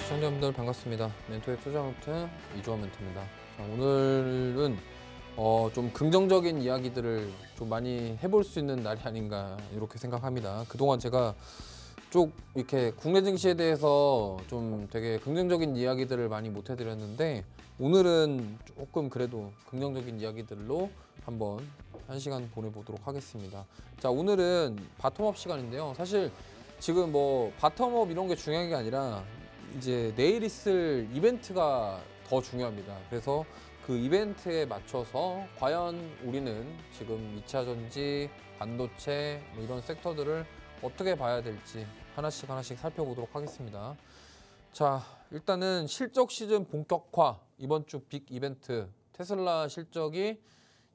시청자분들 반갑습니다. 멘토의 투자노트 이주원 멘토입니다. 자, 오늘은 좀 긍정적인 이야기들을 좀 많이 해볼 수 있는 날이 아닌가 이렇게 생각합니다. 그동안 제가 쭉 이렇게 국내 증시에 대해서 좀 되게 긍정적인 이야기들을 많이 못 해드렸는데 오늘은 조금 그래도 긍정적인 이야기들로 한번 한 시간 보내보도록 하겠습니다. 자, 오늘은 바텀업 시간인데요. 사실 지금 뭐 바텀업 이런 게 중요한 게 아니라 이제 내일 있을 이벤트가 더 중요합니다. 그래서 그 이벤트에 맞춰서 과연 우리는 지금 2차 전지, 반도체 뭐 이런 섹터들을 어떻게 봐야 될지 하나씩 살펴보도록 하겠습니다. 자, 일단은 실적 시즌 본격화, 이번 주 빅 이벤트 테슬라 실적이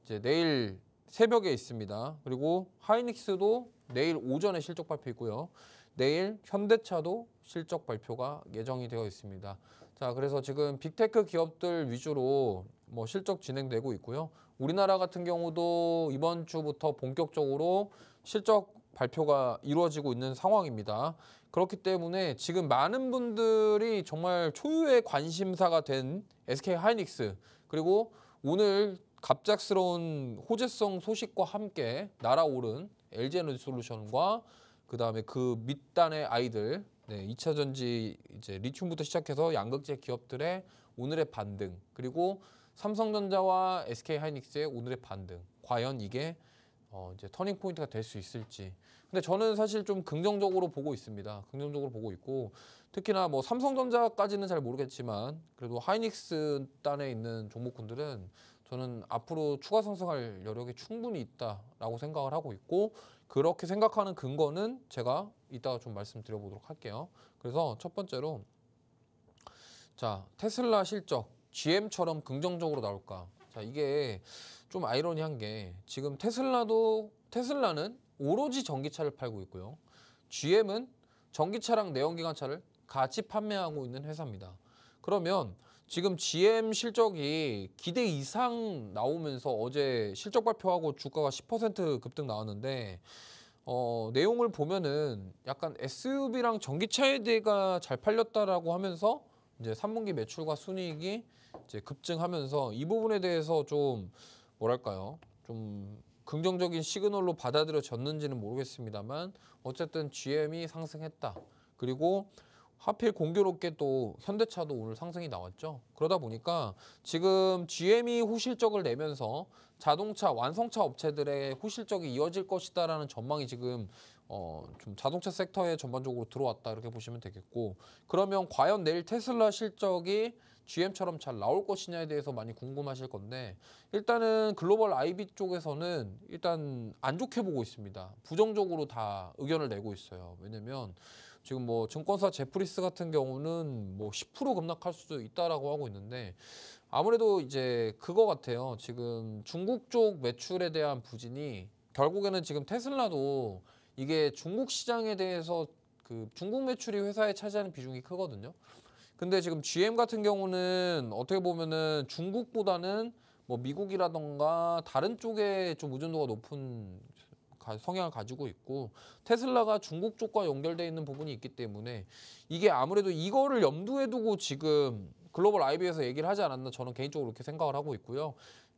이제 내일 새벽에 있습니다. 그리고 하이닉스도 내일 오전에 실적 발표 있고요. 내일 현대차도 실적 발표가 예정이 되어 있습니다. 자, 그래서 지금 빅테크 기업들 위주로 뭐 실적 진행되고 있고요. 우리나라 같은 경우도 이번 주부터 본격적으로 실적 발표가 이루어지고 있는 상황입니다. 그렇기 때문에 지금 많은 분들이 정말 초유의 관심사가 된 SK 하이닉스, 그리고 오늘 갑작스러운 호재성 소식과 함께 날아오른 LG에너지솔루션과 그 다음에 그 밑단의 아이들, 2차 전지 이제 리튬부터 시작해서 양극재 기업들의 오늘의 반등, 그리고 삼성전자와 SK 하이닉스의 오늘의 반등, 과연 이게 이제 터닝 포인트가 될 수 있을지. 근데 저는 사실 좀 긍정적으로 보고 있습니다. 긍정적으로 보고 있고, 특히나 뭐 삼성전자까지는 잘 모르겠지만 그래도 하이닉스 단에 있는 종목군들은 저는 앞으로 추가 상승할 여력이 충분히 있다라고 생각을 하고 있고, 그렇게 생각하는 근거는 제가 이따가 좀 말씀드려보도록 할게요. 그래서 첫 번째로, 자, 테슬라 실적 GM처럼 긍정적으로 나올까? 자, 이게 좀 아이러니한 게 지금 테슬라는 오로지 전기차를 팔고 있고요. GM은 전기차랑 내연기관차를 같이 판매하고 있는 회사입니다. 그러면 지금 GM 실적이 기대 이상 나오면서 어제 실적 발표하고 주가가 10% 급등 나왔는데 내용을 보면은 약간 SUV랑 전기차에 대해가 잘 팔렸다라고 하면서 이제 3분기 매출과 순이익이 이제 급증하면서 이 부분에 대해서 좀 뭐랄까요? 좀 긍정적인 시그널로 받아들여졌는지는 모르겠습니다만 어쨌든 GM이 상승했다. 그리고 하필 공교롭게 또 현대차도 오늘 상승이 나왔죠. 그러다 보니까 지금 GM이 호실적을 내면서 자동차 완성차 업체들의 호실적이 이어질 것이다라는 전망이 지금 좀 자동차 섹터에 전반적으로 들어왔다 이렇게 보시면 되겠고, 그러면 과연 내일 테슬라 실적이 GM처럼 잘 나올 것이냐에 대해서 많이 궁금하실 건데, 일단은 글로벌 IB 쪽에서는 일단 안 좋게 보고 있습니다. 부정적으로 다 의견을 내고 있어요. 왜냐면 지금 뭐 증권사 제프리스 같은 경우는 뭐 10% 급락할 수도 있다라고 하고 있는데, 아무래도 이제 그거 같아요. 지금 중국 쪽 매출에 대한 부진이 결국에는 지금 테슬라도 이게 중국 시장에 대해서 그 중국 매출이 회사에 차지하는 비중이 크거든요. 근데 지금 GM 같은 경우는 어떻게 보면은 중국보다는 뭐 미국이라던가 다른 쪽에 좀 의존도가 높은 성향을 가지고 있고, 테슬라가 중국 쪽과 연결되어 있는 부분이 있기 때문에 이게 아무래도 이거를 염두에 두고 지금 글로벌 IB에서 얘기를 하지 않았나 저는 개인적으로 그렇게 생각을 하고 있고요.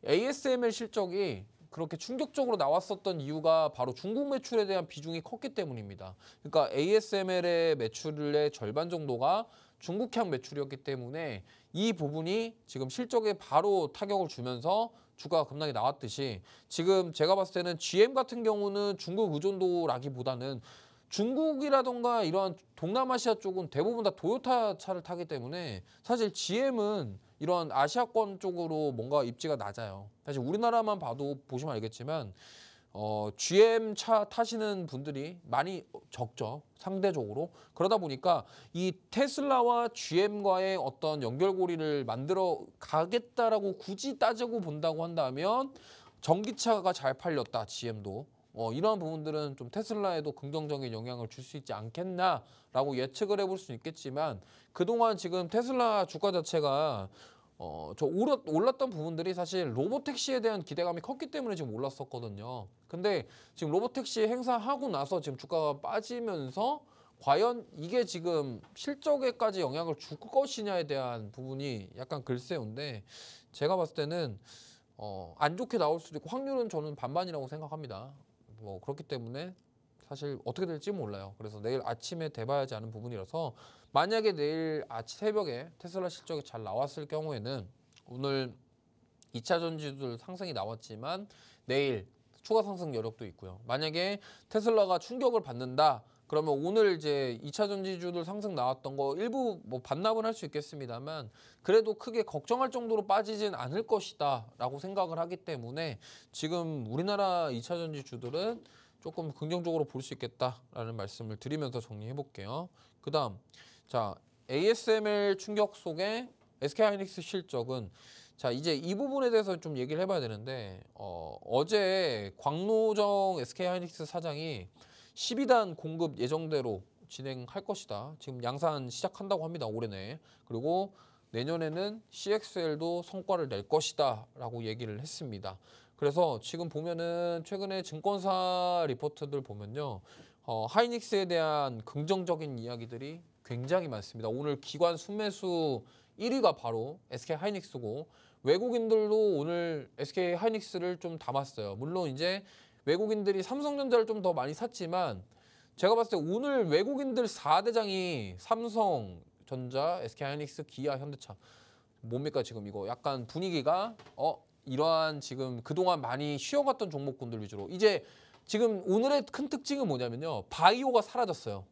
ASML 실적이 그렇게 충격적으로 나왔었던 이유가 바로 중국 매출에 대한 비중이 컸기 때문입니다. 그러니까 ASML의 매출의 절반 정도가 중국향 매출이었기 때문에 이 부분이 지금 실적에 바로 타격을 주면서 주가가 급락이 나왔듯이, 지금 제가 봤을 때는 GM 같은 경우는 중국 의존도라기보다는 중국이라던가 이러한 동남아시아 쪽은 대부분 다 도요타 차를 타기 때문에 사실 GM은 이런 아시아권 쪽으로 뭔가 입지가 낮아요. 사실 우리나라만 봐도 보시면 알겠지만 GM 차 타시는 분들이 많이 적죠, 상대적으로. 그러다 보니까 이 테슬라와 GM과의 어떤 연결고리를 만들어 가겠다라고 굳이 따지고 본다고 한다면 전기차가 잘 팔렸다, GM도. 이러한 부분들은 좀 테슬라에도 긍정적인 영향을 줄 수 있지 않겠나라고 예측을 해볼 수 있겠지만, 그동안 지금 테슬라 주가 자체가 올랐던 부분들이 사실 로보택시에 대한 기대감이 컸기 때문에 지금 올랐었거든요. 근데 지금 로보택시 행사하고 나서 지금 주가가 빠지면서 과연 이게 지금 실적에까지 영향을 줄 것이냐에 대한 부분이 약간 글쎄요인데 제가 봤을 때는 안 좋게 나올 수도 있고 확률은 저는 반반이라고 생각합니다. 뭐 그렇기 때문에 사실 어떻게 될지 몰라요. 그래서 내일 아침에 돼봐야지 아는 부분이라서 만약에 내일 아침 새벽에 테슬라 실적이 잘 나왔을 경우에는 오늘 2차 전지들 상승이 나왔지만 내일 추가 상승 여력도 있고요. 만약에 테슬라가 충격을 받는다. 그러면 오늘 이제 2차 전지주들 상승 나왔던 거 일부 뭐 반납은 할 수 있겠습니다만 그래도 크게 걱정할 정도로 빠지진 않을 것이다 라고 생각을 하기 때문에 지금 우리나라 2차 전지주들은 조금 긍정적으로 볼 수 있겠다라는 말씀을 드리면서 정리해 볼게요. 그 다음 자 ASML 충격 속에 SK하이닉스 실적은 자 이제 이 부분에 대해서 좀 얘기를 해봐야 되는데 어제 광노정 SK하이닉스 사장이 12단 공급 예정대로 진행할 것이다. 지금 양산 시작한다고 합니다. 올해 내. 그리고 내년에는 CXL도 성과를 낼 것이다 라고 얘기를 했습니다. 그래서 지금 보면은 최근에 증권사 리포트들 보면요. 하이닉스에 대한 긍정적인 이야기들이 굉장히 많습니다. 오늘 기관 순매수 1위가 바로 SK하이닉스고 외국인들도 오늘 SK하이닉스를 좀 담았어요. 물론 이제 외국인들이 삼성전자를 좀 더 많이 샀지만 제가 봤을 때 오늘 외국인들 4대장이 삼성전자, SK하이닉스, 기아, 현대차 뭡니까 지금 이거 약간 분위기가 이러한 지금 그동안 많이 쉬어갔던 종목군들 위주로 이제 지금 오늘의 큰 특징은 뭐냐면요. 바이오가 사라졌어요.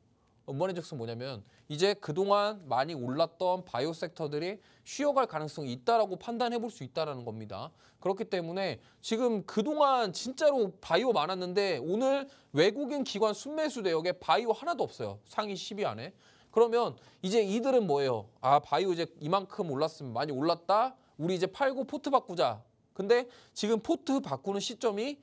원해적슨 뭐냐면 이제 그동안 많이 올랐던 바이오 섹터들이 쉬어갈 가능성이 있다라고 판단해 볼 수 있다라는 겁니다. 그렇기 때문에 지금 그동안 진짜로 바이오 많았는데 오늘 외국인 기관 순매수 대역에 바이오 하나도 없어요. 상위 10위 안에. 그러면 이제 이들은 뭐예요? 아 바이오 이제 이만큼 올랐으면 많이 올랐다. 우리 이제 팔고 포트 바꾸자. 근데 지금 포트 바꾸는 시점이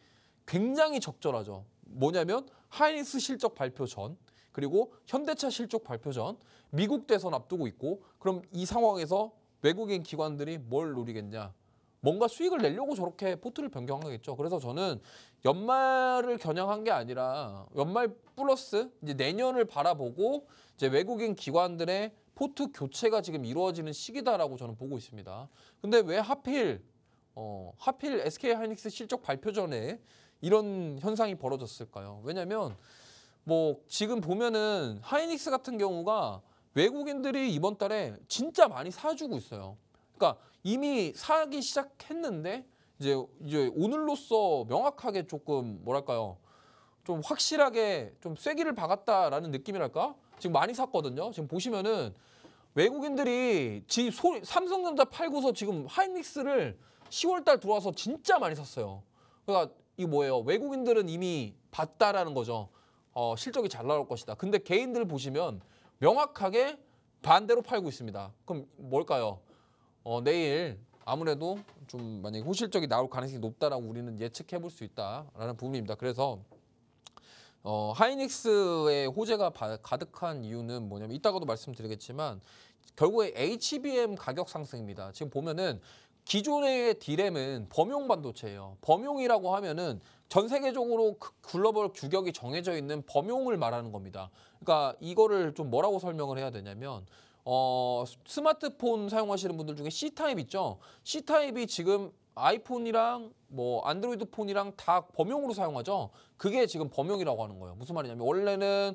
굉장히 적절하죠. 뭐냐면 하이닉스 실적 발표 전 그리고 현대차 실적 발표 전 미국 대선 앞두고 있고 그럼 이 상황에서 외국인 기관들이 뭘 노리겠냐. 뭔가 수익을 내려고 저렇게 포트를 변경한 거겠죠. 그래서 저는 연말을 겨냥한 게 아니라 연말 플러스 이제 내년을 바라보고 이제 외국인 기관들의 포트 교체가 지금 이루어지는 시기다라고 저는 보고 있습니다. 근데 왜 하필 SK하이닉스 실적 발표 전에 이런 현상이 벌어졌을까요? 왜냐면 뭐 지금 보면은 하이닉스 같은 경우가 외국인들이 이번 달에 진짜 많이 사주고 있어요. 그러니까 이미 사기 시작했는데 이제 오늘로써 명확하게 조금 뭐랄까요? 좀 확실하게 좀 쐐기를 박았다라는 느낌이랄까? 지금 많이 샀거든요. 지금 보시면은 외국인들이 삼성전자 팔고서 지금 하이닉스를 10월 달 들어와서 진짜 많이 샀어요. 그러니까 이 뭐예요? 외국인들은 이미 봤다라는 거죠. 실적이 잘 나올 것이다. 근데 개인들 보시면 명확하게 반대로 팔고 있습니다. 그럼 뭘까요? 내일 아무래도 좀 만약에 호실적이 나올 가능성이 높다라고 우리는 예측해 볼 수 있다라는 부분입니다. 그래서 하이닉스의 호재가 가득한 이유는 뭐냐면 이따가도 말씀드리겠지만 결국에 HBM 가격 상승입니다. 지금 보면은 기존의 D램은 범용 반도체예요. 범용이라고 하면은 전 세계적으로 글로벌 규격이 정해져 있는 범용을 말하는 겁니다. 그러니까 이거를 좀 뭐라고 설명을 해야 되냐면 스마트폰 사용하시는 분들 중에 C타입 있죠? C타입이 지금 아이폰이랑 뭐 안드로이드 폰이랑 다 범용으로 사용하죠. 그게 지금 범용이라고 하는 거예요. 무슨 말이냐면 원래는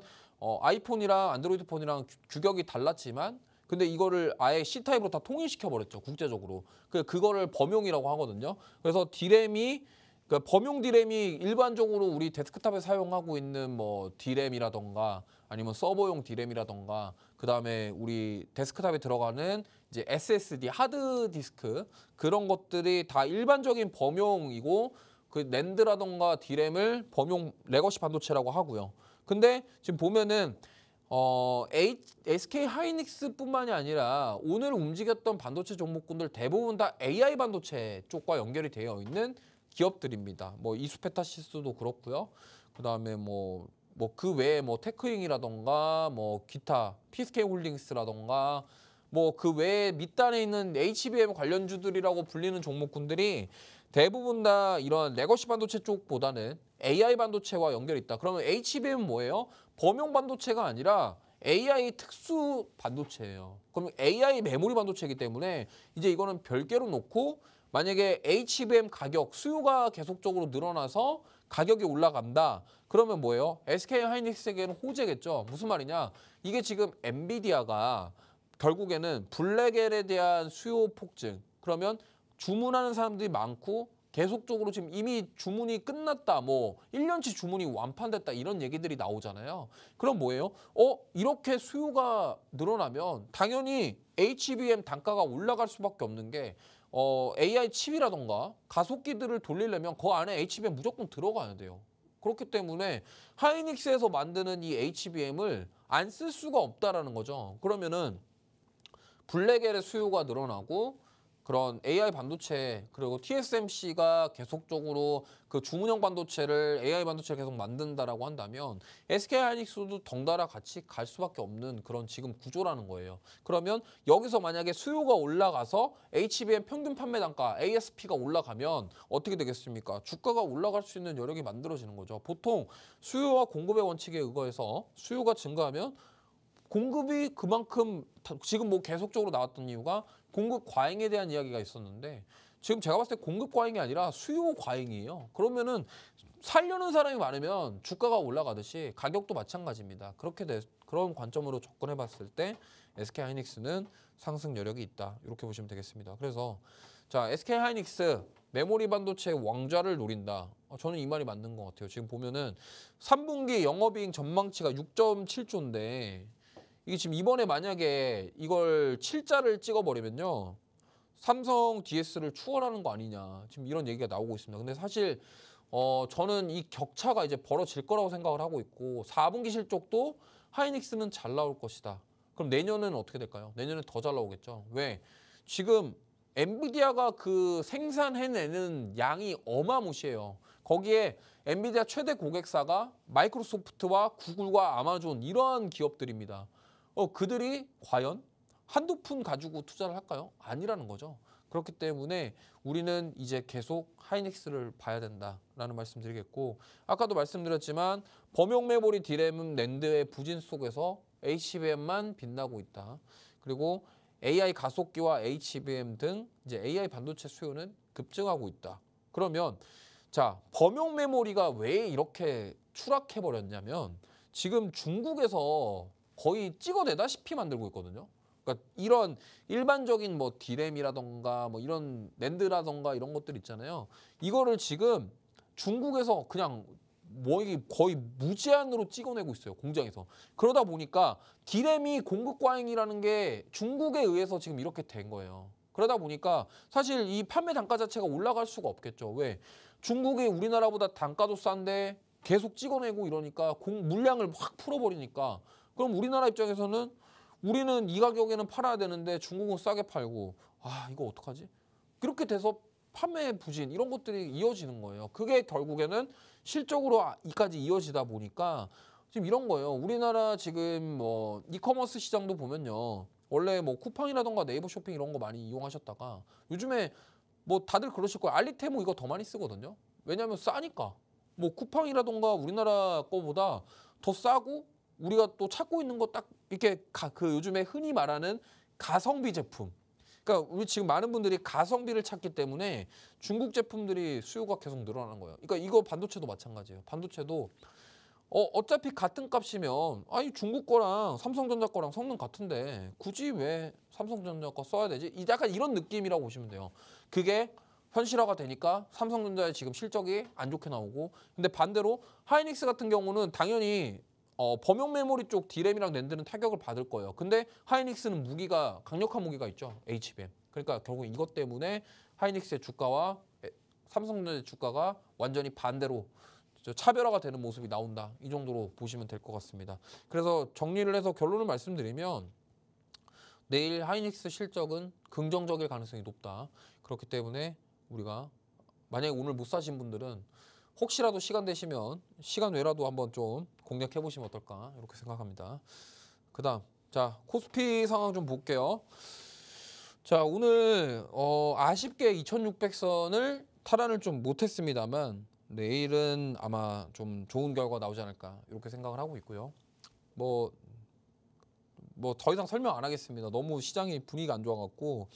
아이폰이랑 안드로이드 폰이랑 규격이 달랐지만 근데 이거를 아예 C타입으로 다 통일시켜 버렸죠. 국제적으로. 그거를 범용이라고 하거든요. 그래서 D램이 그러니까 범용 D램이 일반적으로 우리 데스크탑에 사용하고 있는 뭐 D램이라던가 아니면 서버용 D램이라던가 그다음에 우리 데스크탑에 들어가는 이제 SSD 하드 디스크 그런 것들이 다 일반적인 범용이고 그 낸드라던가 D램을 범용 레거시 반도체라고 하고요. 근데 지금 보면은 SK 하이닉스뿐만이 아니라 오늘 움직였던 반도체 종목군들 대부분 다 AI 반도체 쪽과 연결이 되어 있는 기업들입니다. 뭐 이수페타시스도 그렇고요. 그다음에 뭐 그 외에 뭐 테크잉이라던가 뭐 기타 PSK 홀딩스라던가 뭐 그 외에 밑단에 있는 HBM 관련주들이라고 불리는 종목군들이 대부분 다 이런 레거시 반도체 쪽보다는 AI 반도체와 연결이 있다. 그러면 HBM은 뭐예요? 범용 반도체가 아니라 AI 특수 반도체예요. 그럼 AI 메모리 반도체이기 때문에 이제 이거는 별개로 놓고 만약에 HBM 가격, 수요가 계속적으로 늘어나서 가격이 올라간다. 그러면 뭐예요? SK 하이닉스에게는 호재겠죠. 무슨 말이냐? 이게 지금 엔비디아가 결국에는 블랙엘에 대한 수요 폭증. 그러면 주문하는 사람들이 많고 계속적으로 지금 이미 주문이 끝났다. 뭐 1년치 주문이 완판됐다. 이런 얘기들이 나오잖아요. 그럼 뭐예요? 이렇게 수요가 늘어나면 당연히 HBM 단가가 올라갈 수밖에 없는 게 AI 칩이라던가 가속기들을 돌리려면 그 안에 HBM 무조건 들어가야 돼요. 그렇기 때문에 하이닉스에서 만드는 이 HBM을 안 쓸 수가 없다라는 거죠. 그러면은 블랙엘의 수요가 늘어나고 그런 AI 반도체 그리고 TSMC가 계속적으로 그 주문형 반도체를 AI 반도체를 계속 만든다라고 한다면 SK 하이닉스도 덩달아 같이 갈 수밖에 없는 그런 지금 구조라는 거예요. 그러면 여기서 만약에 수요가 올라가서 HBM 평균 판매 단가 ASP가 올라가면 어떻게 되겠습니까? 주가가 올라갈 수 있는 여력이 만들어지는 거죠. 보통 수요와 공급의 원칙에 의거해서 수요가 증가하면 공급이 그만큼 지금 뭐 계속적으로 나왔던 이유가 공급 과잉에 대한 이야기가 있었는데 지금 제가 봤을 때 공급 과잉이 아니라 수요 과잉이에요. 그러면은 살려는 사람이 많으면 주가가 올라가듯이 가격도 마찬가지입니다. 그런 관점으로 접근해 봤을 때 SK 하이닉스는 상승 여력이 있다. 이렇게 보시면 되겠습니다. 그래서 자, SK 하이닉스 메모리 반도체의 왕좌를 노린다. 저는 이 말이 맞는 것 같아요. 지금 보면은 3분기 영업이익 전망치가 6.7조인데 이게 지금 이번에 만약에 이걸 7자를 찍어버리면요. 삼성 DS를 추월하는 거 아니냐. 지금 이런 얘기가 나오고 있습니다. 근데 사실 저는 이 격차가 이제 벌어질 거라고 생각을 하고 있고 4분기 실적도 하이닉스는 잘 나올 것이다. 그럼 내년은 어떻게 될까요? 내년에 더 잘 나오겠죠. 왜? 지금 엔비디아가 그 생산해내는 양이 어마무시해요. 거기에 엔비디아 최대 고객사가 마이크로소프트와 구글과 아마존 이러한 기업들입니다. 그들이 과연 한두 푼 가지고 투자를 할까요? 아니라는 거죠. 그렇기 때문에 우리는 이제 계속 하이닉스를 봐야 된다라는 말씀드리겠고 아까도 말씀드렸지만 범용 메모리 디램 낸드의 부진 속에서 HBM만 빛나고 있다. 그리고 AI 가속기와 HBM 등 이제 AI 반도체 수요는 급증하고 있다. 그러면 자, 범용 메모리가 왜 이렇게 추락해 버렸냐면 지금 중국에서 거의 찍어내다시피 만들고 있거든요. 그러니까 이런 일반적인 뭐 디램이라던가 뭐 이런 낸드라던가 이런 것들 있잖아요. 이거를 지금 중국에서 그냥 뭐 이게 거의 무제한으로 찍어내고 있어요. 공장에서. 그러다 보니까 디램이 공급 과잉이라는 게 중국에 의해서 지금 이렇게 된 거예요. 그러다 보니까 사실 이 판매 단가 자체가 올라갈 수가 없겠죠. 왜? 중국이 우리나라보다 단가도 싼데 계속 찍어내고 이러니까 물량을 확 풀어버리니까 그럼 우리나라 입장에서는 우리는 이 가격에는 팔아야 되는데 중국은 싸게 팔고 이거 어떡하지? 그렇게 돼서 판매 부진 이런 것들이 이어지는 거예요. 그게 결국에는 실적으로 이까지 이어지다 보니까 지금 이런 거예요. 우리나라 지금 뭐 이커머스 시장도 보면요. 원래 뭐 쿠팡이라던가 네이버 쇼핑 이런 거 많이 이용하셨다가 요즘에 뭐 다들 그러실 거예요. 알리테모 이거 더 많이 쓰거든요. 왜냐하면 싸니까. 뭐 쿠팡이라던가 우리나라 거보다 더 싸고 우리가 또 찾고 있는 거 딱 이렇게 그 요즘에 흔히 말하는 가성비 제품. 그러니까 우리 지금 많은 분들이 가성비를 찾기 때문에 중국 제품들이 수요가 계속 늘어나는 거예요. 그러니까 이거 반도체도 마찬가지예요. 반도체도 어차피 같은 값이면 아니 중국 거랑 삼성전자 거랑 성능 같은데 굳이 왜 삼성전자 거 써야 되지? 약간 이런 느낌이라고 보시면 돼요. 그게 현실화가 되니까 삼성전자의 지금 실적이 안 좋게 나오고 근데 반대로 하이닉스 같은 경우는 당연히 범용 메모리 쪽 디램이랑 낸드는 타격을 받을 거예요. 근데 하이닉스는 강력한 무기가 있죠. HBM. 그러니까 결국 이것 때문에 하이닉스의 주가와 삼성전자의 주가가 완전히 반대로 차별화가 되는 모습이 나온다. 이 정도로 보시면 될 것 같습니다. 그래서 정리를 해서 결론을 말씀드리면 내일 하이닉스 실적은 긍정적일 가능성이 높다. 그렇기 때문에 우리가 만약에 오늘 못 사신 분들은 혹시라도 시간 되시면 시간 외라도 한번 좀 공략해 보시면 어떨까 이렇게 생각합니다. 그다음 자 코스피 상황 좀 볼게요. 자 오늘 아쉽게 2600선을 탈환을 좀 못했습니다만 내일은 아마 좀 좋은 결과 나오지 않을까 이렇게 생각을 하고 있고요. 뭐 더 이상 설명 안 하겠습니다. 너무 시장이 분위기가 안 좋아갖고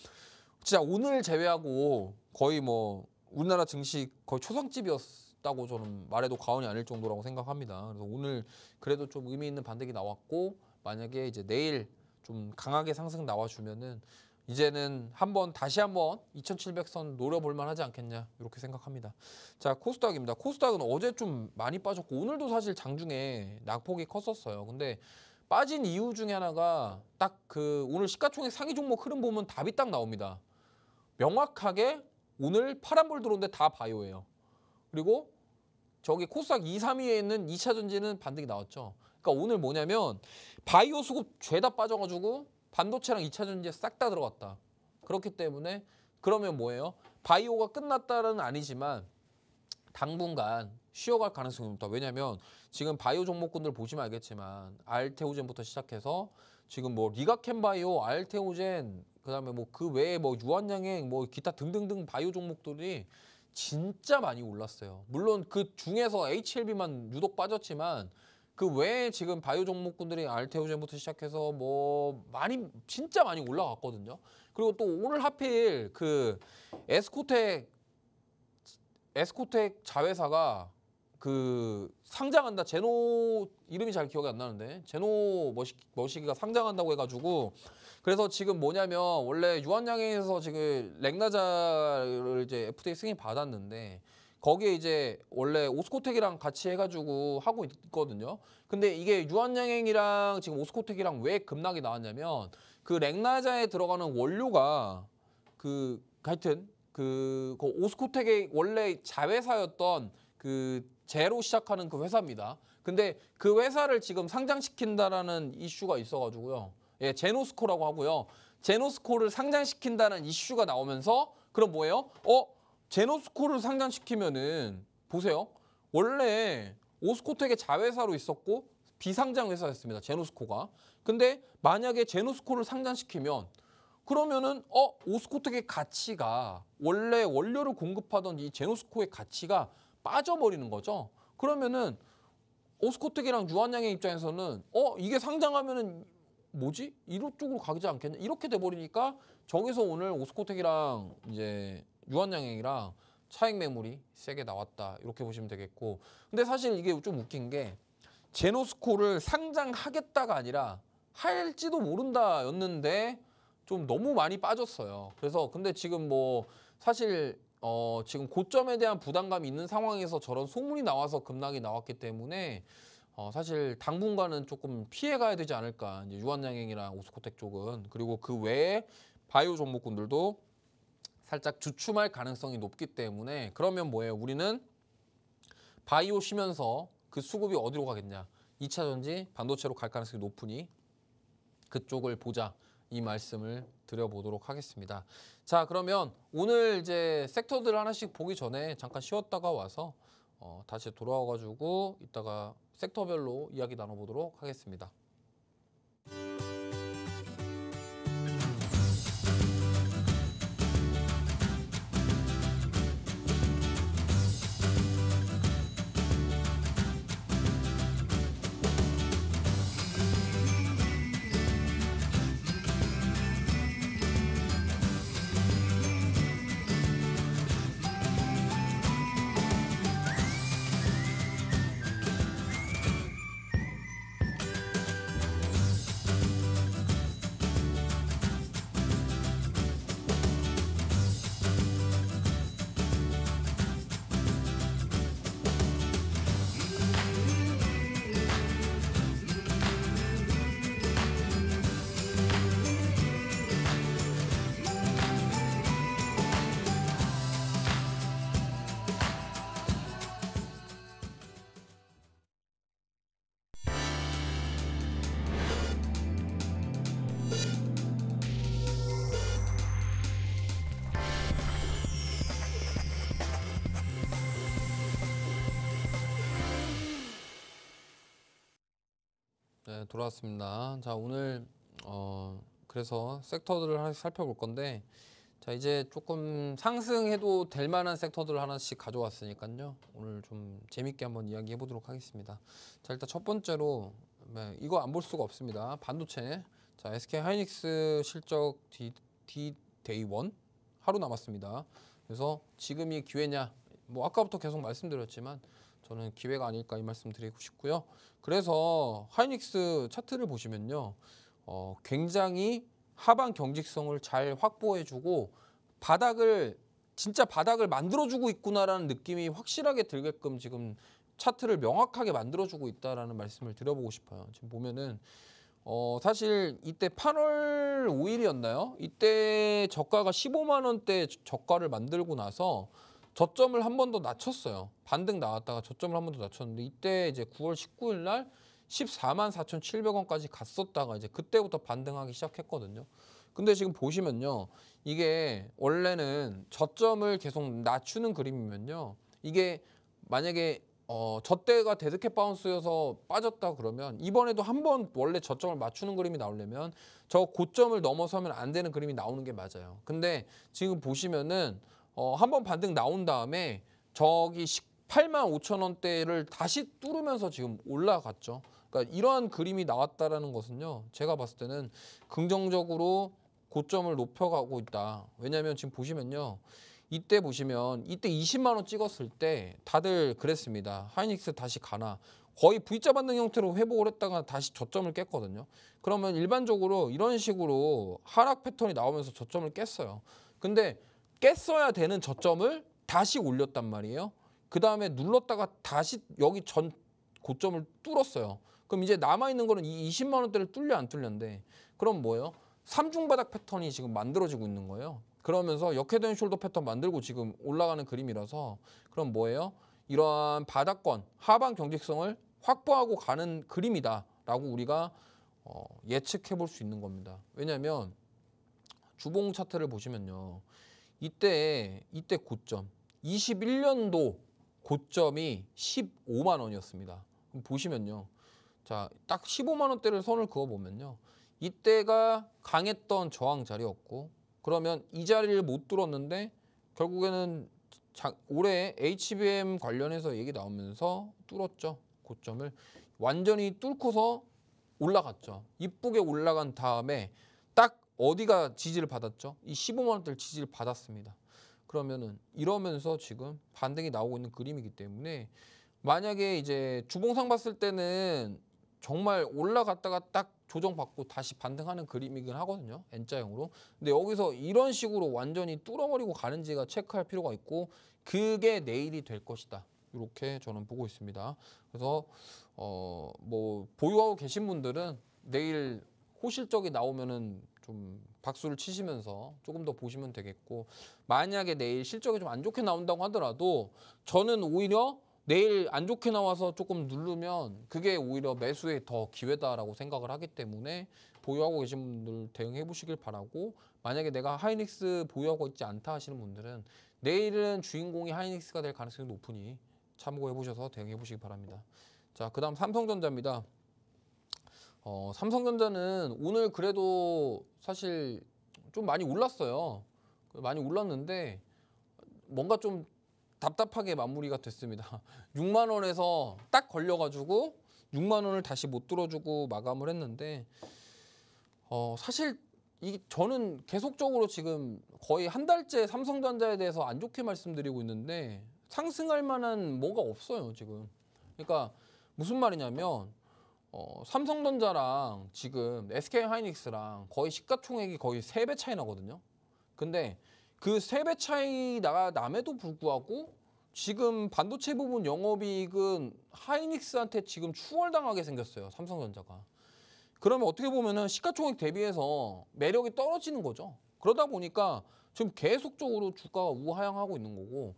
진짜 오늘 제외하고 거의 뭐 우리나라 증시 거의 초상집이었다고 저는 말해도 과언이 아닐 정도라고 생각합니다. 그래서 오늘 그래도 좀 의미 있는 반등이 나왔고 만약에 이제 내일 좀 강하게 상승 나와주면은 이제는 다시 한번 2,700선 노려볼 만하지 않겠냐 이렇게 생각합니다. 자, 코스닥입니다. 코스닥은 어제 좀 많이 빠졌고 오늘도 사실 장중에 낙폭이 컸었어요. 근데 빠진 이유 중에 하나가 딱 그 오늘 시가총액 상위 종목 흐름 보면 답이 딱 나옵니다. 명확하게 오늘 파란불 들어오는데 다 바이오예요. 그리고 저기 코스닥 2, 3위에 있는 2차 전지는 반등이 나왔죠. 그러니까 오늘 뭐냐면 바이오 수급 죄다 빠져가지고 반도체랑 2차 전지에 싹 다 들어갔다. 그렇기 때문에 그러면 뭐예요? 바이오가 끝났다는 아니지만 당분간 쉬어갈 가능성이 높다. 왜냐면 지금 바이오 종목군들 보시면 알겠지만 알테오젠부터 시작해서 지금 뭐 리가캠바이오, 알테오젠, 그다음에 뭐 그 외에 뭐 유한양행, 뭐 기타 등등등 바이오 종목들이 진짜 많이 올랐어요. 물론 그 중에서 HLB만 유독 빠졌지만 그 외에 지금 바이오 종목군들이 알테오젠부터 시작해서 뭐 진짜 많이 올라갔거든요. 그리고 또 오늘 하필 그 에스코텍 자회사가 그 상장한다. 제노 이름이 잘 기억이 안 나는데 제노 머시기가 상장한다고 해가지고 그래서 지금 뭐냐면 원래 유한양행에서 지금 렉나자를 이제 FDA 승인 받았는데 거기에 이제 원래 오스코텍이랑 같이 해가지고 하고 있거든요. 근데 이게 유한양행이랑 지금 오스코텍이랑 왜 급락이 나왔냐면 그 렉나자에 들어가는 원료가 하여튼 그 오스코텍의 원래 자회사였던 그 제로 시작하는 그 회사입니다. 근데 그 회사를 지금 상장시킨다라는 이슈가 있어가지고요. 예, 제노스코라고 하고요. 제노스코를 상장시킨다는 이슈가 나오면서 그럼 뭐예요? 제노스코를 상장시키면은 보세요. 원래 오스코텍의 자회사로 있었고 비상장 회사였습니다. 제노스코가. 근데 만약에 제노스코를 상장시키면 그러면은 오스코텍의 가치가 원래 원료를 공급하던 이 제노스코의 가치가 빠져버리는 거죠. 그러면은 오스코텍이랑 유한양의 입장에서는 이게 상장하면은 뭐지? 이쪽으로 가지 않겠냐? 이렇게 돼버리니까 저기서 오늘 오스코텍이랑 이제 유한양행이랑 차익 매물이 세게 나왔다. 이렇게 보시면 되겠고. 근데 사실 이게 좀 웃긴 게 제노스코를 상장하겠다가 아니라 할지도 모른다였는데 좀 너무 많이 빠졌어요. 그래서 근데 지금 뭐 사실 지금 고점에 대한 부담감이 있는 상황에서 저런 소문이 나와서 급락이 나왔기 때문에 사실 당분간은 조금 피해가야 되지 않을까. 이제 유한양행이랑 오스코텍 쪽은. 그리고 그 외에 바이오 종목군들도 살짝 주춤할 가능성이 높기 때문에 그러면 뭐예요? 우리는 바이오 쉬면서 그 수급이 어디로 가겠냐. 2차 전지 반도체로 갈 가능성이 높으니 그쪽을 보자. 이 말씀을 드려보도록 하겠습니다. 자, 그러면 오늘 이제 섹터들 하나씩 보기 전에 잠깐 쉬었다가 와서 다시 돌아와가지고 이따가 섹터별로 이야기 나눠보도록 하겠습니다. 네, 돌아왔습니다. 자, 오늘 그래서 섹터들을 하나씩 살펴볼 건데 자, 이제 조금 상승해도 될 만한 섹터들 하나씩 가져왔으니까요. 오늘 좀 재밌게 한번 이야기해 보도록 하겠습니다. 자, 일단 첫 번째로 네, 이거 안 볼 수가 없습니다. 반도체. 자, SK 하이닉스 실적 데이 1 하루 남았습니다. 그래서 지금이 기회냐? 뭐 아까부터 계속 말씀드렸지만 저는 기회가 아닐까 이 말씀 드리고 싶고요. 그래서 하이닉스 차트를 보시면요. 굉장히 하방 경직성을 잘 확보해주고 진짜 바닥을 만들어주고 있구나라는 느낌이 확실하게 들게끔 지금 차트를 명확하게 만들어주고 있다라는 말씀을 드려보고 싶어요. 지금 보면은 사실 이때 8월 5일이었나요? 이때 저가가 15만 원대 저가를 만들고 나서 저점을 한 번 더 낮췄어요. 반등 나왔다가 저점을 한 번 더 낮췄는데 이때 이제 9월 19일 날 14만 4,700원까지 갔었다가 이제 그때부터 반등하기 시작했거든요. 근데 지금 보시면요. 이게 원래는 저점을 계속 낮추는 그림이면요. 이게 만약에 저때가 데드캣 바운스여서 빠졌다 그러면 이번에도 한번 원래 저점을 맞추는 그림이 나오려면 저 고점을 넘어서면 안 되는 그림이 나오는 게 맞아요. 근데 지금 보시면은 한번 반등 나온 다음에 저기 18만 5천 원대를 다시 뚫으면서 지금 올라갔죠. 그러니까 이러한 그림이 나왔다라는 것은요. 제가 봤을 때는 긍정적으로 고점을 높여가고 있다. 왜냐하면 지금 보시면요. 이때 보시면 이때 20만 원 찍었을 때 다들 그랬습니다. 하이닉스 다시 가나. 거의 V자 반등 형태로 회복을 했다가 다시 저점을 깼거든요. 그러면 일반적으로 이런 식으로 하락 패턴이 나오면서 저점을 깼어요. 근데 깼어야 되는 저점을 다시 올렸단 말이에요. 그 다음에 눌렀다가 다시 여기 전 고점을 뚫었어요. 그럼 이제 남아있는 거는 이 20만 원대를 뚫려 안 뚫렸는데 그럼 뭐예요? 삼중바닥 패턴이 지금 만들어지고 있는 거예요. 그러면서 역헤드 숄더 패턴 만들고 지금 올라가는 그림이라서 그럼 뭐예요? 이러한 바닥권, 하방 경직성을 확보하고 가는 그림이다라고 우리가 예측해 볼 수 있는 겁니다. 왜냐하면 주봉 차트를 보시면요. 이때 고점, 21년도 고점이 15만 원이었습니다. 그럼 보시면요. 자, 딱 15만 원대를 선을 그어 보면요. 이때가 강했던 저항 자리였고 그러면 이 자리를 못 뚫었는데 결국에는 올해 HBM 관련해서 얘기 나오면서 뚫었죠. 고점을 완전히 뚫고서 올라갔죠. 이쁘게 올라간 다음에 딱 어디가 지지를 받았죠? 이 15만 원대를 지지를 받았습니다. 그러면은 이러면서 지금 반등이 나오고 있는 그림이기 때문에 만약에 이제 주봉상 봤을 때는 정말 올라갔다가 딱 조정받고 다시 반등하는 그림이긴 하거든요. N자형으로. 근데 여기서 이런 식으로 완전히 뚫어버리고 가는지가 체크할 필요가 있고 그게 내일이 될 것이다. 이렇게 저는 보고 있습니다. 그래서 뭐 보유하고 계신 분들은 내일 호실적이 나오면은 좀 박수를 치시면서 조금 더 보시면 되겠고 만약에 내일 실적이 좀 안 좋게 나온다고 하더라도 저는 오히려 내일 안 좋게 나와서 조금 누르면 그게 오히려 매수의 더 기회다라고 생각을 하기 때문에 보유하고 계신 분들 대응해 보시길 바라고 만약에 내가 하이닉스 보유하고 있지 않다 하시는 분들은 내일은 주인공이 하이닉스가 될 가능성이 높으니 참고해 보셔서 대응해 보시기 바랍니다. 자, 그다음 삼성전자입니다. 삼성전자는 오늘 그래도 사실 좀 많이 올랐어요. 많이 올랐는데 뭔가 좀 답답하게 마무리가 됐습니다. 6만 원에서 딱 걸려가지고 6만 원을 다시 못 들어주고 마감을 했는데 사실 저는 계속적으로 지금 거의 한 달째 삼성전자에 대해서 안 좋게 말씀드리고 있는데 상승할 만한 뭐가 없어요 지금. 그러니까 무슨 말이냐면 삼성전자랑 지금 SK하이닉스랑 거의 시가총액이 거의 3배 차이 나거든요. 근데 그 3배 차이 남에도 불구하고 지금 반도체 부분 영업이익은 하이닉스한테 지금 추월당하게 생겼어요. 삼성전자가. 그러면 어떻게 보면은 시가총액 대비해서 매력이 떨어지는 거죠. 그러다 보니까 지금 계속적으로 주가가 우하향하고 있는 거고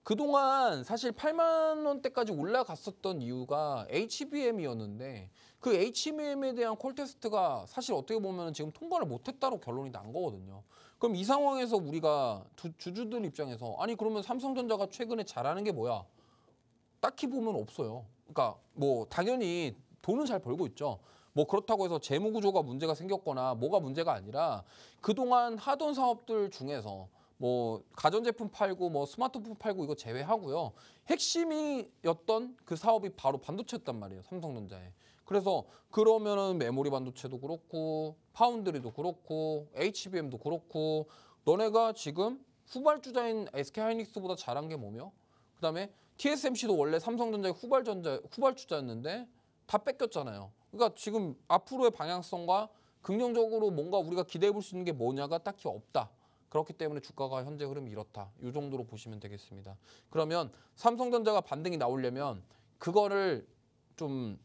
그동안 사실 8만 원대까지 올라갔었던 이유가 HBM이었는데 그 HBM에 대한 콜 테스트가 사실 어떻게 보면 지금 통과를 못했다로 결론이 난 거거든요. 그럼 이 상황에서 우리가 주주들 입장에서 아니 그러면 삼성전자가 최근에 잘하는 게 뭐야? 딱히 보면 없어요. 그러니까 뭐 당연히 돈은 잘 벌고 있죠. 뭐 그렇다고 해서 재무 구조가 문제가 생겼거나 뭐가 문제가 아니라 그동안 하던 사업들 중에서 뭐 가전제품 팔고 뭐 스마트폰 팔고 이거 제외하고요. 핵심이었던 그 사업이 바로 반도체였단 말이에요. 삼성전자에. 그래서 그러면은 메모리 반도체도 그렇고 파운드리도 그렇고 HBM도 그렇고 너네가 지금 후발주자인 SK하이닉스보다 잘한 게 뭐며? 그다음에 TSMC도 원래 삼성전자의 후발주자였는데 다 뺏겼잖아요. 그러니까 지금 앞으로의 방향성과 긍정적으로 뭔가 우리가 기대해 볼 수 있는 게 뭐냐가 딱히 없다. 그렇기 때문에 주가가 현재 흐름이 이렇다. 이 정도로 보시면 되겠습니다. 그러면 삼성전자가 반등이 나오려면 그거를 좀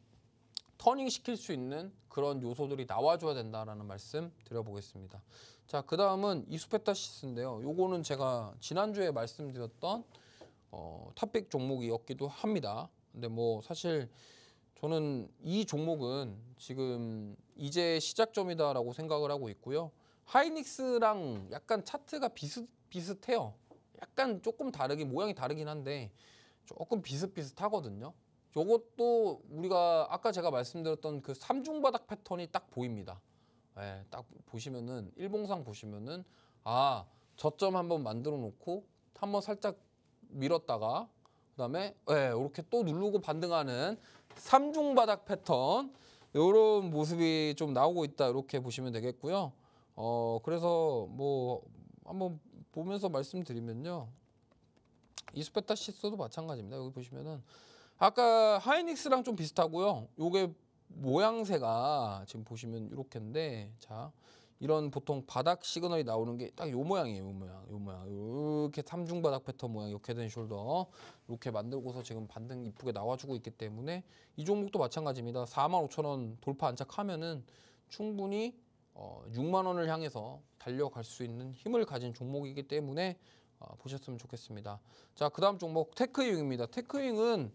터닝 시킬 수 있는 그런 요소들이 나와줘야 된다라는 말씀 드려보겠습니다. 자, 그 다음은 이수페타시스인데요. 요거는 제가 지난주에 말씀드렸던 탑픽 종목이었기도 합니다. 근데 뭐 사실 저는 이 종목은 지금 이제 시작점이다라고 생각을 하고 있고요. 하이닉스랑 약간 차트가 비슷해요. 약간 조금 다르게 모양이 다르긴 한데 조금 비슷비슷하거든요. 요것도 우리가 아까 제가 말씀드렸던 그 삼중바닥 패턴이 딱 보입니다. 예, 딱 보시면은 일봉상 보시면은 아, 저점 한번 만들어 놓고 한번 살짝 밀었다가 그다음에 예, 이렇게 또 누르고 반등하는 삼중바닥 패턴 이런 모습이 좀 나오고 있다 이렇게 보시면 되겠고요. 그래서 뭐 한번 보면서 말씀드리면요. 이스페타시스도 마찬가지입니다. 여기 보시면은 아까 하이닉스랑 좀 비슷하고요. 요게 모양새가 지금 보시면 이렇게인데 자 이런 보통 바닥 시그널이 나오는 게 딱 요 모양이에요. 요 모양. 이렇게 삼중 바닥 패턴 모양 이렇게 된 숄더 이렇게 만들고서 지금 반등 이쁘게 나와주고 있기 때문에 이 종목도 마찬가지입니다. 45,000원 돌파 안착하면은 충분히 6만 원을 향해서 달려갈 수 있는 힘을 가진 종목이기 때문에 보셨으면 좋겠습니다. 자, 그다음 종목 테크윙입니다. 테크윙은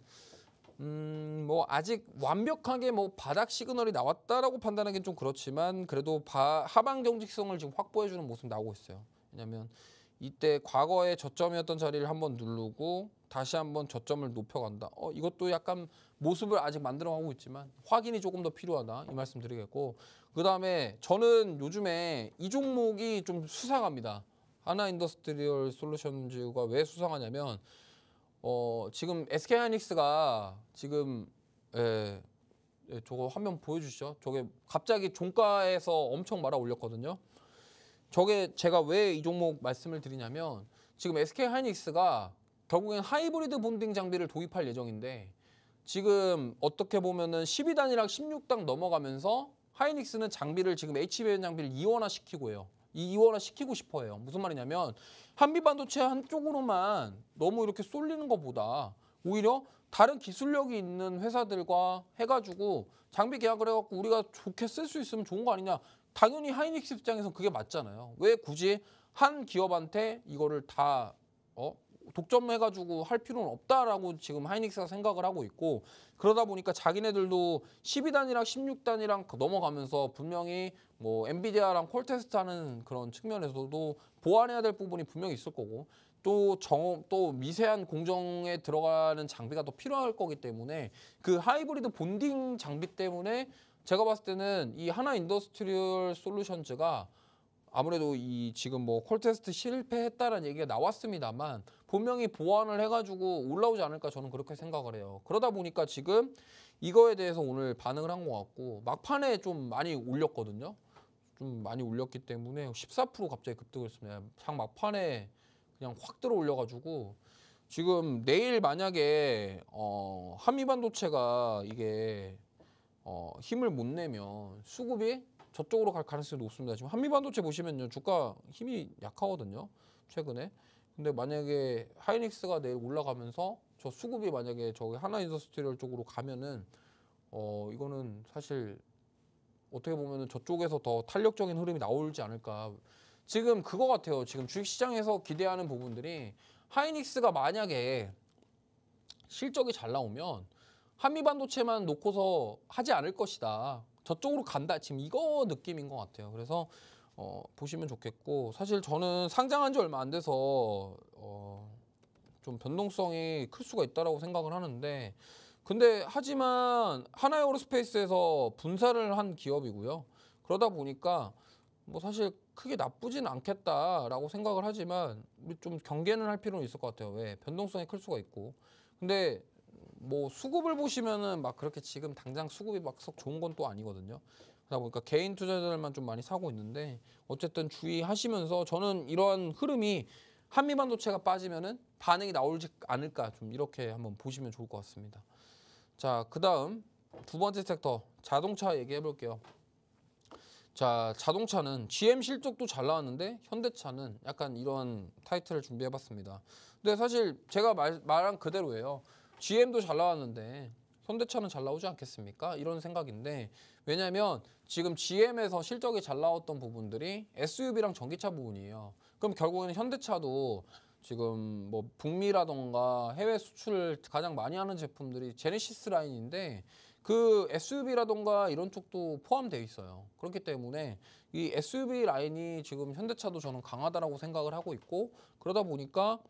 뭐 아직 완벽하게 뭐 바닥 시그널이 나왔다라고 판단하기는 좀 그렇지만 그래도 하방 경직성을 지금 확보해주는 모습 나오고 있어요. 왜냐하면 이때 과거의 저점이었던 자리를 한번 누르고 다시 한번 저점을 높여간다. 이것도 약간 모습을 아직 만들어가고 있지만 확인이 조금 더 필요하다 이 말씀 드리겠고 그 다음에 저는 요즘에 이 종목이 좀 수상합니다. 하나인더스트리얼 솔루션즈가 왜 수상하냐면 지금 SK하이닉스가 지금 저거 화면 보여주시죠. 저게 갑자기 종가에서 엄청 말아 올렸거든요. 저게 제가 왜 이 종목 말씀을 드리냐면 지금 SK하이닉스가 결국엔 하이브리드 본딩 장비를 도입할 예정인데 지금 어떻게 보면은 12단이랑 16단 넘어가면서 하이닉스는 장비를 지금 HBM 장비를 이원화 시키고 해요. 이원화 시키고 싶어 해요. 무슨 말이냐면 한미 반도체 한쪽으로만 너무 이렇게 쏠리는 것보다 오히려 다른 기술력이 있는 회사들과 해가지고 장비 계약을 해갖고 우리가 좋게 쓸 수 있으면 좋은 거 아니냐. 당연히 하이닉스 입장에서는 그게 맞잖아요. 왜 굳이 한 기업한테 이거를 다 독점해가지고 할 필요는 없다라고 지금 하이닉스가 생각을 하고 있고 그러다 보니까 자기네들도 12단이랑 16단이랑 넘어가면서 분명히 뭐 엔비디아랑 콜테스트하는 그런 측면에서도 보완해야 될 부분이 분명히 있을 거고 또 미세한 공정에 들어가는 장비가 더 필요할 거기 때문에 그 하이브리드 본딩 장비 때문에 제가 봤을 때는 이 하나 인더스트리얼 솔루션즈가 아무래도 이 지금 뭐 콜테스트 실패했다라는 얘기가 나왔습니다만 분명히 보완을 해가지고 올라오지 않을까 저는 그렇게 생각을 해요. 그러다 보니까 지금 이거에 대해서 오늘 반응을 한 것 같고 막판에 좀 많이 올렸거든요. 좀 많이 올렸기 때문에 14% 갑자기 급등을 했습니다. 장 막판에 그냥 확 들어 올려가지고 지금 내일 만약에 한미반도체가 이게 힘을 못 내면 수급이 저쪽으로 갈 가능성이 높습니다. 지금 한미반도체 보시면요. 주가 힘이 약하거든요. 최근에. 근데 만약에 하이닉스가 내일 올라가면서 저 수급이 만약에 저기 하나인더스트리얼 쪽으로 가면은 이거는 사실 어떻게 보면은 저쪽에서 더 탄력적인 흐름이 나오지 않을까. 지금 그거 같아요. 지금 주식시장에서 기대하는 부분들이 하이닉스가 만약에 실적이 잘 나오면 한미반도체만 놓고서 하지 않을 것이다. 저쪽으로 간다. 지금 이거 느낌인 것 같아요. 그래서 보시면 좋겠고 사실 저는 상장한 지 얼마 안 돼서 좀 변동성이 클 수가 있다라고 생각을 하는데 근데 하지만 하나에어로스페이스에서 분사를 한 기업이고요. 그러다 보니까 뭐 사실 크게 나쁘진 않겠다라고 생각을 하지만 좀 경계는 할 필요는 있을 것 같아요. 왜? 변동성이 클 수가 있고. 근데 뭐 수급을 보시면은 막 그렇게 지금 당장 수급이 막 썩 좋은 건 또 아니거든요. 그러다 보니까 개인 투자자들만 좀 많이 사고 있는데 어쨌든 주의하시면서 저는 이러한 흐름이 한미 반도체가 빠지면은 반응이 나오지 않을까 좀 이렇게 한번 보시면 좋을 것 같습니다. 자, 그다음 두 번째 섹터 자동차 얘기해 볼게요. 자, 자동차는 GM 실적도 잘 나왔는데 현대차는 약간 이런 타이틀을 준비해 봤습니다. 근데 사실 제가 말한 그대로예요. GM도 잘 나왔는데 현대차는 잘 나오지 않겠습니까? 이런 생각인데 왜냐면 지금 GM에서 실적이 잘 나왔던 부분들이 SUV랑 전기차 부분이에요. 그럼 결국에는 현대차도 지금 뭐 북미라던가 해외 수출을 가장 많이 하는 제품들이 제네시스 라인인데 그 SUV라던가 이런 쪽도 포함되어 있어요. 그렇기 때문에 이 SUV 라인이 지금 현대차도 저는 강하다라고 생각을 하고 있고 그러다 보니까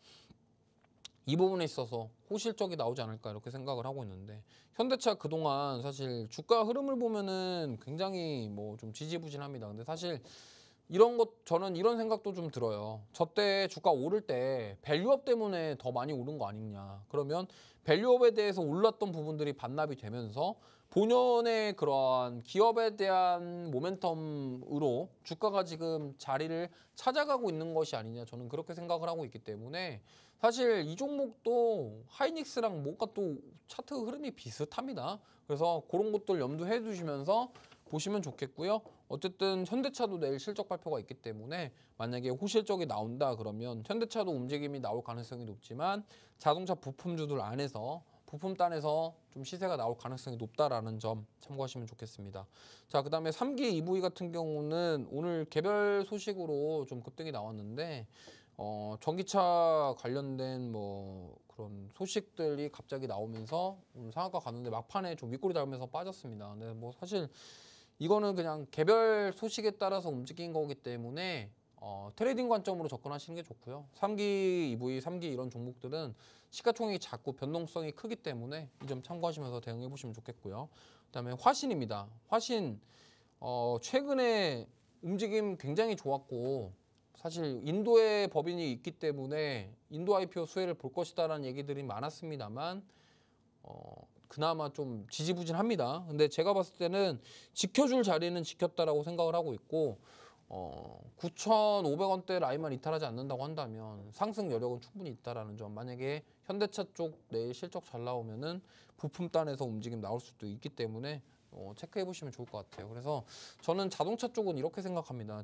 이 부분에 있어서 호실적이 나오지 않을까 이렇게 생각을 하고 있는데 현대차 그동안 사실 주가 흐름을 보면은 굉장히 뭐 좀 지지부진합니다. 근데 사실 이런 것 저는 이런 생각도 좀 들어요. 저때 주가 오를 때 밸류업 때문에 더 많이 오른 거 아니냐. 그러면 밸류업에 대해서 올랐던 부분들이 반납이 되면서 본연의 그러한 기업에 대한 모멘텀으로 주가가 지금 자리를 찾아가고 있는 것이 아니냐. 저는 그렇게 생각을 하고 있기 때문에 사실 이 종목도 하이닉스랑 뭔가 또 차트 흐름이 비슷합니다. 그래서 그런 것들 염두해 두시면서 보시면 좋겠고요. 어쨌든 현대차도 내일 실적 발표가 있기 때문에 만약에 호실적이 나온다 그러면 현대차도 움직임이 나올 가능성이 높지만 자동차 부품주들 안에서 부품단에서 좀 시세가 나올 가능성이 높다라는 점 참고하시면 좋겠습니다. 자, 그다음에 3기 EV 같은 경우는 오늘 개별 소식으로 좀 급등이 나왔는데 전기차 관련된 뭐 그런 소식들이 갑자기 나오면서 오늘 상한가 갔는데 막판에 좀 윗골이 닿으면서 빠졌습니다. 근데 뭐 사실 이거는 그냥 개별 소식에 따라서 움직인 거기 때문에 트레이딩 관점으로 접근하시는 게 좋고요. 3기 EV, 3기 이런 종목들은 시가총액이 작고 변동성이 크기 때문에 이 점 참고하시면서 대응해 보시면 좋겠고요. 그다음에 화신입니다. 화신 최근에 움직임 굉장히 좋았고 사실 인도의 법인이 있기 때문에 인도 IPO 수혜를 볼 것이다라는 얘기들이 많았습니다만 그나마 좀 지지부진합니다. 근데 제가 봤을 때는 지켜줄 자리는 지켰다라고 생각을 하고 있고 9,500원대 라인만 이탈하지 않는다고 한다면 상승 여력은 충분히 있다라는 점. 만약에 현대차 쪽 내일 실적 잘 나오면은 부품단에서 움직임 나올 수도 있기 때문에 체크해 보시면 좋을 것 같아요. 그래서 저는 자동차 쪽은 이렇게 생각합니다.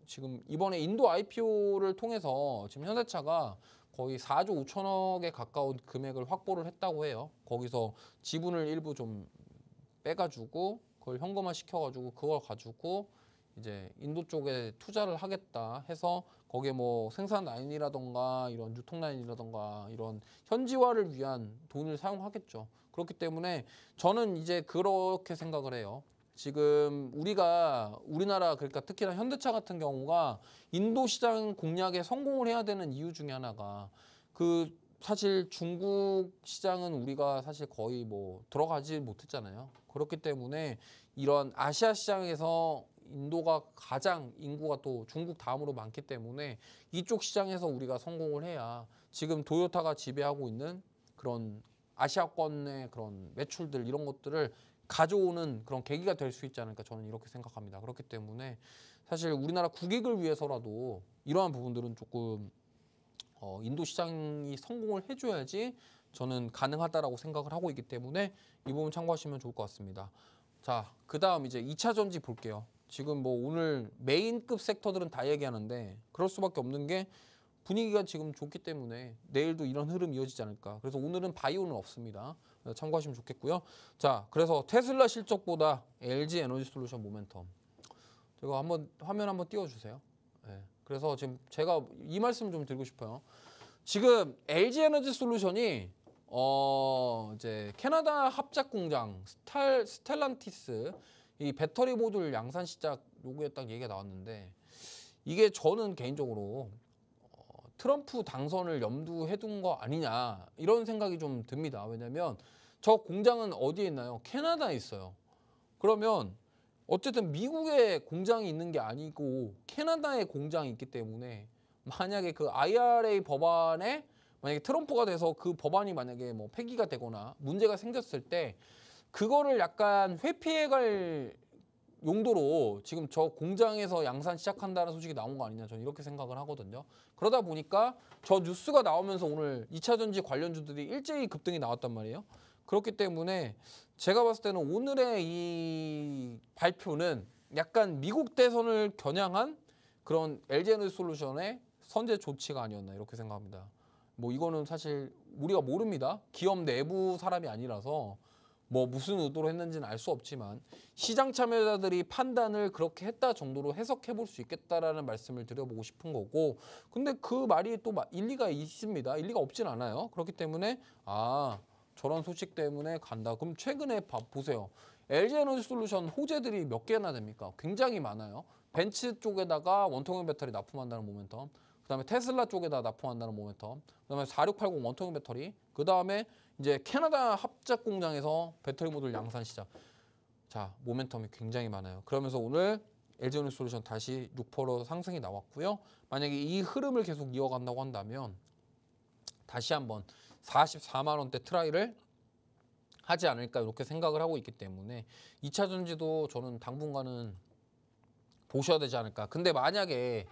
지금 이번에 인도 IPO를 통해서 지금 현대차가 거의 4조 5천억에 가까운 금액을 확보를 했다고 해요. 거기서 지분을 일부 좀 빼가지고 그걸 현금화 시켜가지고 그걸 가지고 이제 인도 쪽에 투자를 하겠다 해서 거기에 뭐 생산 라인이라던가 이런 유통 라인이라던가 이런 현지화를 위한 돈을 사용하겠죠. 그렇기 때문에 저는 이제 그렇게 생각을 해요. 지금 우리나라 그러니까 특히나 현대차 같은 경우가 인도 시장 공략에 성공을 해야 되는 이유 중에 하나가 그 사실 중국 시장은 우리가 사실 거의 뭐 들어가지 못했잖아요. 그렇기 때문에 이런 아시아 시장에서 인도가 가장 인구가 또 중국 다음으로 많기 때문에 이쪽 시장에서 우리가 성공을 해야 지금 도요타가 지배하고 있는 그런 아시아권의 그런 매출들 이런 것들을 가져오는 그런 계기가 될 수 있지 않을까 저는 이렇게 생각합니다. 그렇기 때문에 사실 우리나라 국익을 위해서라도 이러한 부분들은 조금 인도 시장이 성공을 해줘야지 저는 가능하다라고 생각을 하고 있기 때문에 이 부분 참고하시면 좋을 것 같습니다. 자, 그다음 이제 2차 전지 볼게요. 지금 뭐 오늘 메인급 섹터들은 다 얘기하는데 그럴 수밖에 없는 게 분위기가 지금 좋기 때문에 내일도 이런 흐름 이어지지 않을까. 그래서 오늘은 바이오는 없습니다. 참고하시면 좋겠고요. 자, 그래서 테슬라 실적보다 LG 에너지 솔루션 모멘텀. 제가 화면 한번 띄워주세요. 네. 그래서 지금 제가 이 말씀 좀 드리고 싶어요. 지금 LG 에너지 솔루션이 이제 캐나다 합작 공장 스텔란티스 이 배터리 모듈 양산 시작 요구에 딱 얘기가 나왔는데 이게 저는 개인적으로 트럼프 당선을 염두해 둔 거 아니냐 이런 생각이 좀 듭니다. 왜냐면 저 공장은 어디에 있나요? 캐나다에 있어요. 그러면 어쨌든 미국에 공장이 있는 게 아니고 캐나다에 공장이 있기 때문에 만약에 그 IRA 법안에 만약에 트럼프가 돼서 그 법안이 만약에 뭐 폐기가 되거나 문제가 생겼을 때 그거를 약간 회피해갈 용도로 지금 저 공장에서 양산 시작한다는 소식이 나온 거 아니냐 저는 이렇게 생각을 하거든요. 그러다 보니까 저 뉴스가 나오면서 오늘 2차전지 관련주들이 일제히 급등이 나왔단 말이에요. 그렇기 때문에 제가 봤을 때는 오늘의 이 발표는 약간 미국 대선을 겨냥한 그런 LG에너지솔루션의 선제 조치가 아니었나 이렇게 생각합니다. 뭐 이거는 사실 우리가 모릅니다. 기업 내부 사람이 아니라서 뭐 무슨 의도로 했는지는 알 수 없지만 시장 참여자들이 판단을 그렇게 했다 정도로 해석해 볼 수 있겠다라는 말씀을 드려보고 싶은 거고, 근데 그 말이 또 일리가 있습니다. 일리가 없진 않아요. 그렇기 때문에 저런 소식 때문에 간다. 그럼 최근에 보세요. LG에너지솔루션 호재들이 몇 개나 됩니까? 굉장히 많아요. 벤츠 쪽에다가 원통형 배터리 납품한다는 모멘텀, 그다음에 테슬라 쪽에다 납품한다는 모멘텀, 그다음에 4680 원통형 배터리, 그다음에 이제 캐나다 합작 공장에서 배터리 모듈 양산 시작. 자, 모멘텀이 굉장히 많아요. 그러면서 오늘 LG에너지솔루션 다시 6% 상승이 나왔고요. 만약에 이 흐름을 계속 이어간다고 한다면 다시 한번 44만 원대 트라이를 하지 않을까 이렇게 생각을 하고 있기 때문에 2차 전지도 저는 당분간은 보셔야 되지 않을까. 근데 만약에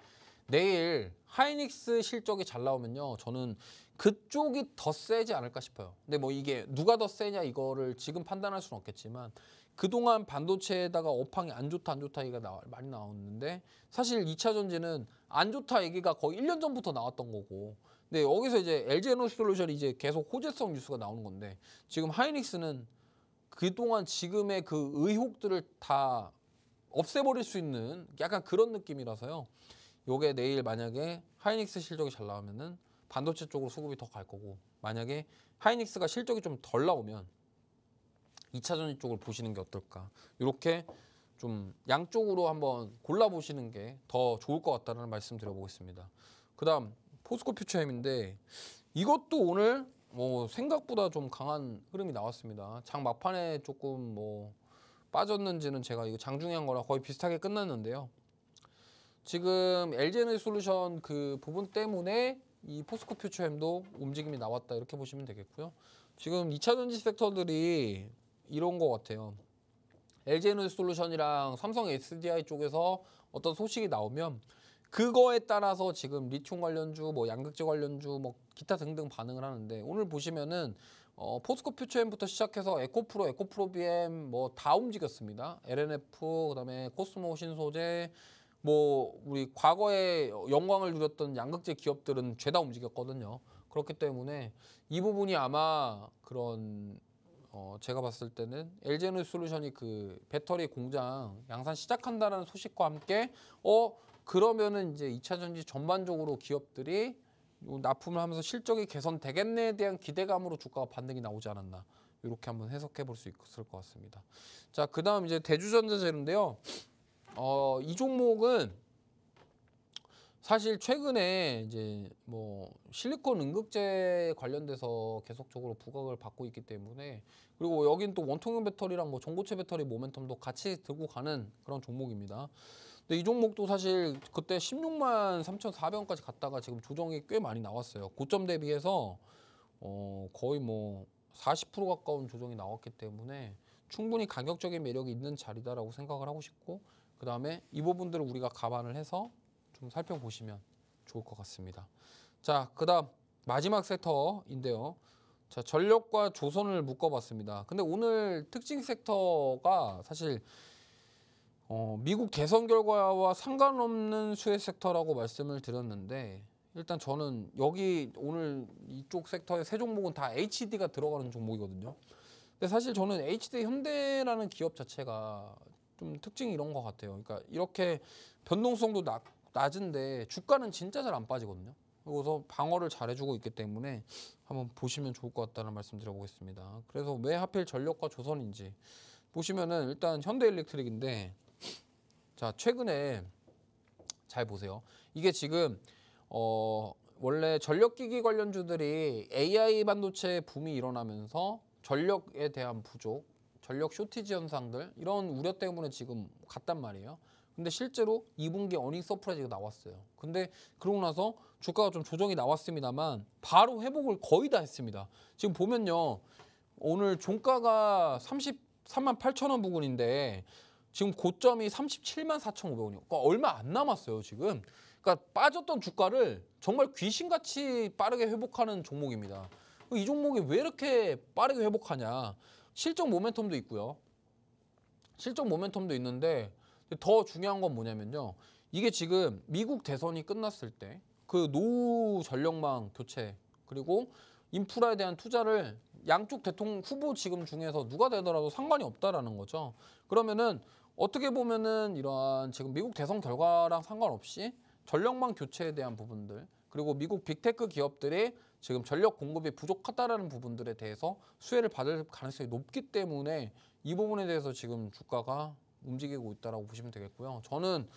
내일 하이닉스 실적이 잘 나오면요, 저는 그쪽이 더 세지 않을까 싶어요. 근데 뭐 이게 누가 더 세냐 이거를 지금 판단할 수는 없겠지만 그동안 반도체에다가 업황이 안 좋다 얘기가 많이 나왔는데 사실 2차 전지는 안 좋다 얘기가 거의 1년 전부터 나왔던 거고, 근데 여기서 이제 LG에너지솔루션이 이제 계속 호재성 뉴스가 나오는 건데 지금 하이닉스는 그동안 지금의 그 의혹들을 다 없애버릴 수 있는 약간 그런 느낌이라서요. 요게 내일 만약에 하이닉스 실적이 잘 나오면은 반도체 쪽으로 수급이 더 갈 거고, 만약에 하이닉스가 실적이 좀 덜 나오면 2차 전지 쪽을 보시는 게 어떨까. 이렇게 좀 양쪽으로 한번 골라보시는 게 더 좋을 것 같다는 말씀 드려보겠습니다. 그 다음 포스코 퓨처엠인데 이것도 오늘 뭐 생각보다 좀 강한 흐름이 나왔습니다. 장 막판에 조금 뭐 빠졌는지는 제가 이거 장중에 한 거랑 거의 비슷하게 끝났는데요. 지금 LG에너지솔루션 그 부분 때문에 이 포스코 퓨처엠도 움직임이 나왔다 이렇게 보시면 되겠고요. 지금 2차 전지 섹터들이 이런 것 같아요. LG에너지솔루션이랑 삼성 SDI 쪽에서 어떤 소식이 나오면 그거에 따라서 지금 리튬 관련주, 뭐 양극재 관련주, 뭐 기타 등등 반응을 하는데 오늘 보시면은 포스코 퓨처엠부터 시작해서 에코프로, 에코프로비엠 뭐 다 움직였습니다. LNF, 그다음에 코스모 신소재, 뭐 우리 과거에 영광을 누렸던 양극재 기업들은 죄다 움직였거든요. 그렇기 때문에 이 부분이 아마 그런 제가 봤을 때는 LG에너지솔루션이 그 배터리 공장 양산 시작한다는 소식과 함께 그러면은 이제 2차 전지 전반적으로 기업들이 납품을 하면서 실적이 개선되겠네에 대한 기대감으로 주가가 반등이 나오지 않았나, 이렇게 한번 해석해 볼 수 있을 것 같습니다. 자, 그다음 이제 대주전자재인데요. 이 종목은 사실 최근에 이제 뭐 실리콘 응급제 관련돼서 계속적으로 부각을 받고 있기 때문에, 그리고 여긴 또 원통형 배터리랑 뭐 전고체 배터리 모멘텀도 같이 들고 가는 그런 종목입니다. 근데 이 종목도 사실 그때 16만 3,400원까지 갔다가 지금 조정이 꽤 많이 나왔어요. 고점 대비해서 거의 뭐 40% 가까운 조정이 나왔기 때문에 충분히 가격적인 매력이 있는 자리다라고 생각을 하고 싶고, 그 다음에 이 부분들을 우리가 감안을 해서 좀 살펴보시면 좋을 것 같습니다. 자, 그 다음 마지막 섹터인데요. 자, 전력과 조선을 묶어봤습니다. 근데 오늘 특징 섹터가 사실 미국 대선 결과와 상관없는 수혜 섹터라고 말씀을 드렸는데, 일단 저는 여기 오늘 이쪽 섹터의 세 종목은 다 HD가 들어가는 종목이거든요. 근데 사실 저는 HD 현대라는 기업 자체가 좀 특징이 이런 것 같아요. 그러니까 이렇게 변동성도 낮은데 주가는 진짜 잘 안 빠지거든요. 그래서 방어를 잘 해주고 있기 때문에 한번 보시면 좋을 것 같다는 말씀 드려보겠습니다. 그래서 왜 하필 전력과 조선인지 보시면은 일단 현대일렉트릭인데, 자, 최근에 잘 보세요. 이게 지금 원래 전력기기 관련주들이 AI 반도체 붐이 일어나면서 전력에 대한 부족, 전력 쇼티지 현상들 이런 우려 때문에 지금 갔단 말이에요. 근데 실제로 2분기 어닝 서프라이즈가 나왔어요. 근데 그러고 나서 주가가 좀 조정이 나왔습니다만 바로 회복을 거의 다 했습니다. 지금 보면요. 오늘 종가가 33만 8천 원 부근인데 지금 고점이 37만 4,500원이요. 그러니까 얼마 안 남았어요, 지금. 그러니까 빠졌던 주가를 정말 귀신같이 빠르게 회복하는 종목입니다. 이 종목이 왜 이렇게 빠르게 회복하냐? 실적 모멘텀도 있고요. 실적 모멘텀도 있는데 더 중요한 건 뭐냐면요. 이게 지금 미국 대선이 끝났을 때 그 노후 전력망 교체 그리고 인프라에 대한 투자를 양쪽 대통령 후보 지금 중에서 누가 되더라도 상관이 없다라는 거죠. 그러면은 어떻게 보면은 이러한 지금 미국 대선 결과랑 상관없이 전력망 교체에 대한 부분들 그리고 미국 빅테크 기업들이 지금 전력 공급이 부족하다라는 부분들에 대해서 수혜를 받을 가능성이 높기 때문에 이 부분에 대해서 지금 주가가 움직이고 있다라고 보시면 되겠고요. 저는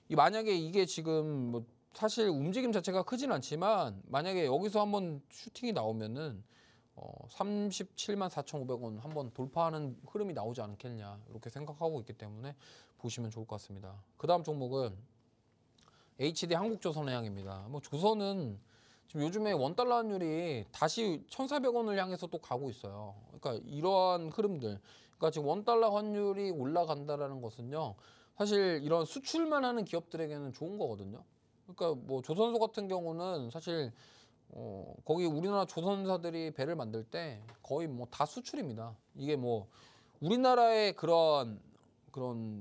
만약에 이게 지금 뭐 사실 움직임 자체가 크진 않지만 만약에 여기서 한번 슈팅이 나오면은 37만 4,500원 한번 돌파하는 흐름이 나오지 않겠냐 이렇게 생각하고 있기 때문에 보시면 좋을 것 같습니다. 그 다음 종목은 HD 한국조선해양입니다. 뭐 조선은 지금 요즘에 원달러 환율이 다시 1,400원을 향해서 또 가고 있어요. 그러니까 이러한 흐름들, 그러니까 지금 원달러 환율이 올라간다라는 것은요, 사실 이런 수출만 하는 기업들에게는 좋은 거거든요. 그러니까 뭐 조선소 같은 경우는 사실 거기 우리나라 조선사들이 배를 만들 때 거의 뭐 다 수출입니다. 이게 뭐 우리나라의 그런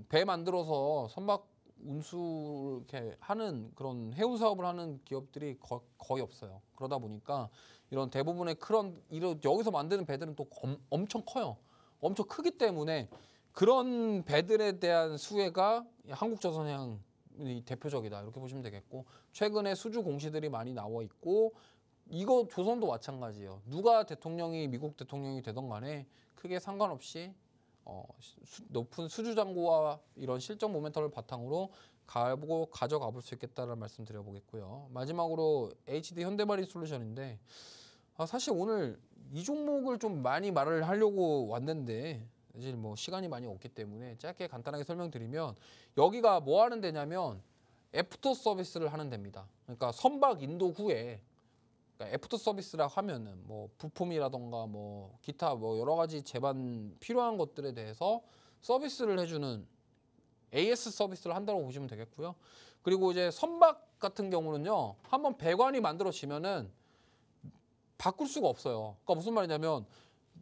배 만들어서 선박 운수 이렇게 하는 그런 해운 사업을 하는 기업들이 거의 없어요. 그러다 보니까 이런 대부분의 그런 여기서 만드는 배들은 또 엄청 커요. 엄청 크기 때문에 그런 배들에 대한 수혜가 한국조선해양이 대표적이다 이렇게 보시면 되겠고 최근에 수주 공시들이 많이 나와 있고 이거 조선도 마찬가지예요. 누가 대통령이 미국 대통령이 되던 간에 크게 상관없이 높은 수주 잔고와 이런 실적 모멘텀을 바탕으로 가져가 볼 수 있겠다는 말씀 드려보겠고요. 마지막으로 HD 현대마린솔루션인데 사실 오늘 이 종목을 좀 많이 말을 하려고 왔는데 사실 뭐 시간이 많이 없기 때문에 짧게 간단하게 설명드리면 여기가 뭐 하는 데냐면 애프터 서비스를 하는 데입니다. 그러니까 선박 인도 후에 그러니까 애프터 서비스라 하면은 뭐 부품이라던가 뭐 기타 뭐 여러 가지 제반 필요한 것들에 대해서 서비스를 해주는 AS 서비스를 한다고 보시면 되겠고요. 그리고 이제 선박 같은 경우는요, 한번 배관이 만들어지면은 바꿀 수가 없어요. 그러니까 무슨 말이냐면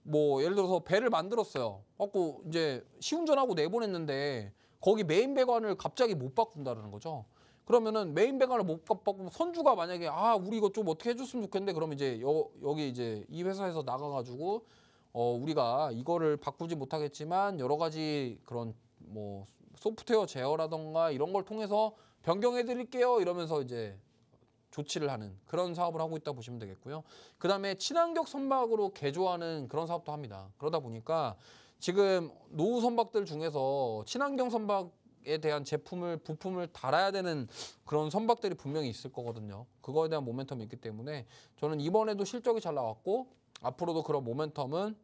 뭐 예를 들어서 배를 만들었어요. 갖고 이제 시운전하고 내보냈는데 거기 메인 배관을 갑자기 못 바꾼다는 거죠. 그러면은 메인 배관을 못 바꾸면 선주가 만약에 우리 이거 좀 어떻게 해줬으면 좋겠는데 그러면 이제 여기 이제 이 회사에서 나가가지고 우리가 이거를 바꾸지 못하겠지만 여러 가지 그런 뭐 소프트웨어 제어라던가 이런 걸 통해서 변경해 드릴게요 이러면서 이제 조치를 하는 그런 사업을 하고 있다 보시면 되겠고요. 그 다음에 친환경 선박으로 개조하는 그런 사업도 합니다. 그러다 보니까 지금 노후 선박들 중에서 친환경 선박에 대한 부품을 달아야 되는 그런 선박들이 분명히 있을 거거든요. 그거에 대한 모멘텀이 있기 때문에 저는 이번에도 실적이 잘 나왔고 앞으로도 그런 모멘텀은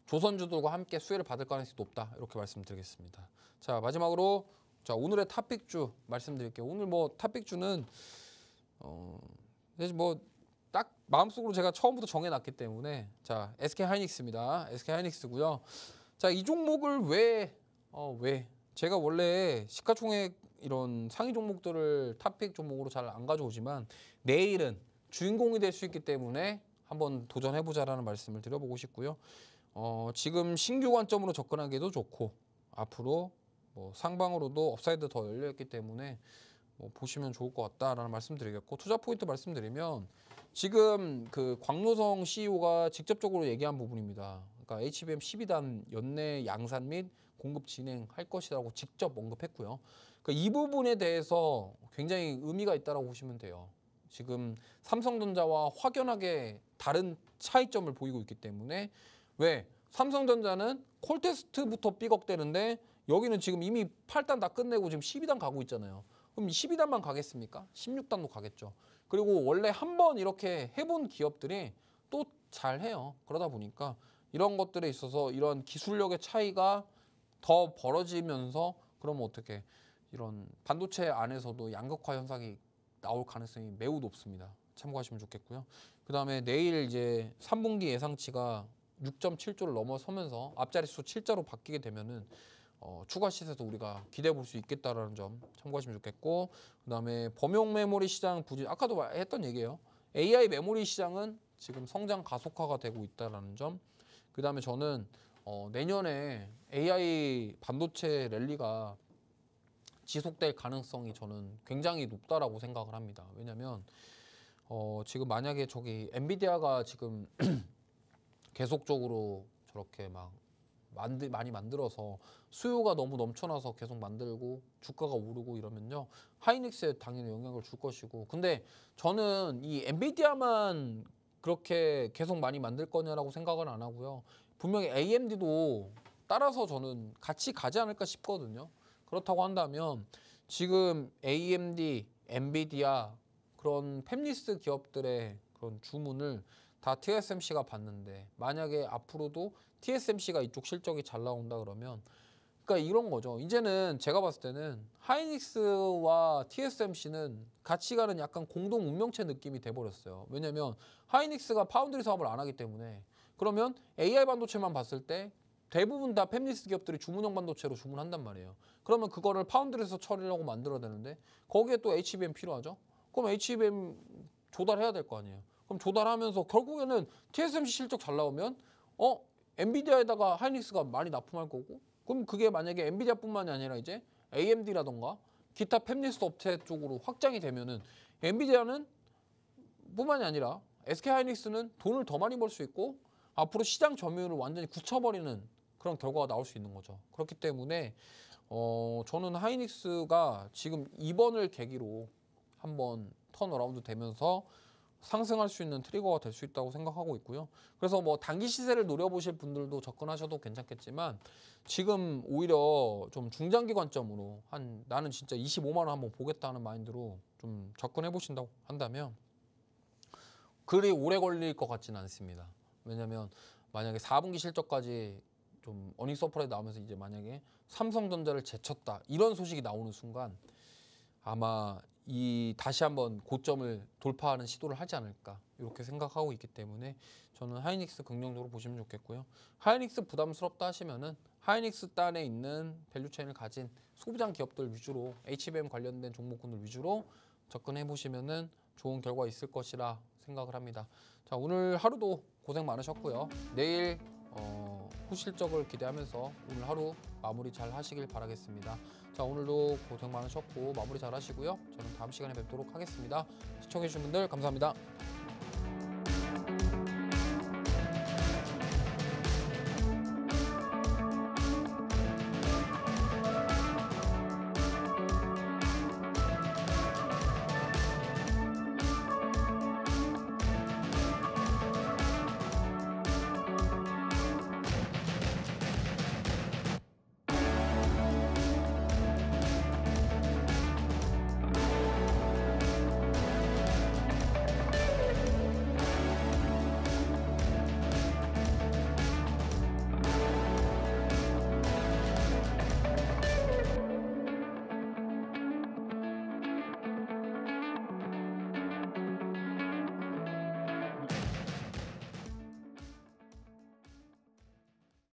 조선주들과 함께 수혜를 받을 가능성이 높다 이렇게 말씀드리겠습니다. 자 마지막으로 오늘의 탑픽주 말씀드릴게요. 오늘 뭐 탑픽주는 뭐 딱 마음속으로 제가 처음부터 정해놨기 때문에 자 SK 하이닉스입니다. SK 하이닉스고요. 자 이 종목을 왜 제가 원래 시가총액 이런 상위 종목들을 탑픽 종목으로 잘 안 가져오지만 내일은 주인공이 될 수 있기 때문에 한번 도전해보자라는 말씀을 드려보고 싶고요. 지금 신규 관점으로 접근하기도 좋고 앞으로 뭐 상방으로도 업사이드 더 열려있기 때문에 뭐 보시면 좋을 것 같다라는 말씀드리겠고 투자 포인트 말씀드리면 지금 그 광노성 CEO가 직접적으로 얘기한 부분입니다. 그러니까 HBM 12단 연내 양산 및 공급 진행할 것이라고 직접 언급했고요. 그러니까 이 부분에 대해서 굉장히 의미가 있다라고 보시면 돼요. 지금 삼성전자와 확연하게 다른 차이점을 보이고 있기 때문에 왜 삼성전자는 콜 테스트부터 삐걱대는데 여기는 지금 이미 8단 다 끝내고 지금 12단 가고 있잖아요. 그럼 12단만 가겠습니까? 16단도 가겠죠. 그리고 원래 한번 이렇게 해본 기업들이 또 잘해요. 그러다 보니까 이런 것들에 있어서 이런 기술력의 차이가 더 벌어지면서 그러면 어떻게 이런 반도체 안에서도 양극화 현상이 나올 가능성이 매우 높습니다. 참고하시면 좋겠고요. 그 다음에 내일 이제 3분기 예상치가 6.7조를 넘어서면서 앞자리수 7자로 바뀌게 되면은 추가 시세도 우리가 기대해 볼 수 있겠다라는 점 참고하시면 좋겠고, 그 다음에 범용 메모리 시장 부진, 아까도 했던 얘기예요. AI 메모리 시장은 지금 성장 가속화가 되고 있다라는 점. 그 다음에 저는 내년에 AI 반도체 랠리가 지속될 가능성이 저는 굉장히 높다라고 생각을 합니다. 왜냐면 지금 만약에 저기 엔비디아가 지금 계속적으로 저렇게 막 많이 만들어서 수요가 너무 넘쳐나서 계속 만들고 주가가 오르고 이러면요, 하이닉스에 당연히 영향을 줄 것이고, 근데 저는 이 엔비디아만 그렇게 계속 많이 만들 거냐라고 생각은 안 하고요, 분명히 AMD도 따라서 저는 같이 가지 않을까 싶거든요. 그렇다고 한다면 지금 AMD, 엔비디아 그런 팹리스 기업들의 그런 주문을 다 TSMC가 받는데, 만약에 앞으로도 TSMC가 이쪽 실적이 잘 나온다 그러면, 그러니까 이런 거죠. 이제는 제가 봤을 때는 하이닉스와 TSMC는 같이 가는 약간 공동 운명체 느낌이 돼버렸어요. 왜냐면 하이닉스가 파운드리 사업을 안 하기 때문에, 그러면 AI 반도체만 봤을 때 대부분 다 팹리스 기업들이 주문형 반도체로 주문한단 말이에요. 그러면 그거를 파운드리에서 처리하고 만들어야 되는데 거기에 또 HBM 필요하죠. 그럼 HBM 조달해야 될 거 아니에요. 그럼 조달하면서 결국에는 TSMC 실적 잘 나오면 엔비디아에다가 하이닉스가 많이 납품할 거고, 그럼 그게 만약에 엔비디아뿐만이 아니라 이제 AMD라던가 기타 팹리스 업체 쪽으로 확장이 되면은 엔비디아는 뿐만이 아니라 SK 하이닉스는 돈을 더 많이 벌 수 있고 앞으로 시장 점유율을 완전히 굳혀버리는 그런 결과가 나올 수 있는 거죠. 그렇기 때문에 저는 하이닉스가 지금 이번을 계기로 한번 턴어라운드 되면서 상승할 수 있는 트리거가 될 수 있다고 생각하고 있고요. 그래서 뭐 단기 시세를 노려보실 분들도 접근하셔도 괜찮겠지만, 지금 오히려 좀 중장기 관점으로 나는 진짜 25만 원 한번 보겠다는 마인드로 좀 접근해 보신다고 한다면 그리 오래 걸릴 것 같지는 않습니다. 왜냐면 만약에 4분기 실적까지 좀 어닝 서프라이즈 나오면서 이제 만약에 삼성전자를 제쳤다 이런 소식이 나오는 순간 아마 다시 한번 고점을 돌파하는 시도를 하지 않을까 이렇게 생각하고 있기 때문에 저는 하이닉스 긍정적으로 보시면 좋겠고요. 하이닉스 부담스럽다 하시면은 하이닉스 단에 있는 밸류체인을 가진 소비장 기업들 위주로 HBM 관련된 종목군들 위주로 접근해 보시면은 좋은 결과 있을 것이라 생각을 합니다. 자, 오늘 하루도 고생 많으셨고요. 내일 후실적을 기대하면서 오늘 하루 마무리 잘 하시길 바라겠습니다. 자, 오늘도 고생 많으셨고 마무리 잘 하시고요. 저는 다음 시간에 뵙도록 하겠습니다. 시청해 주신 분들 감사합니다.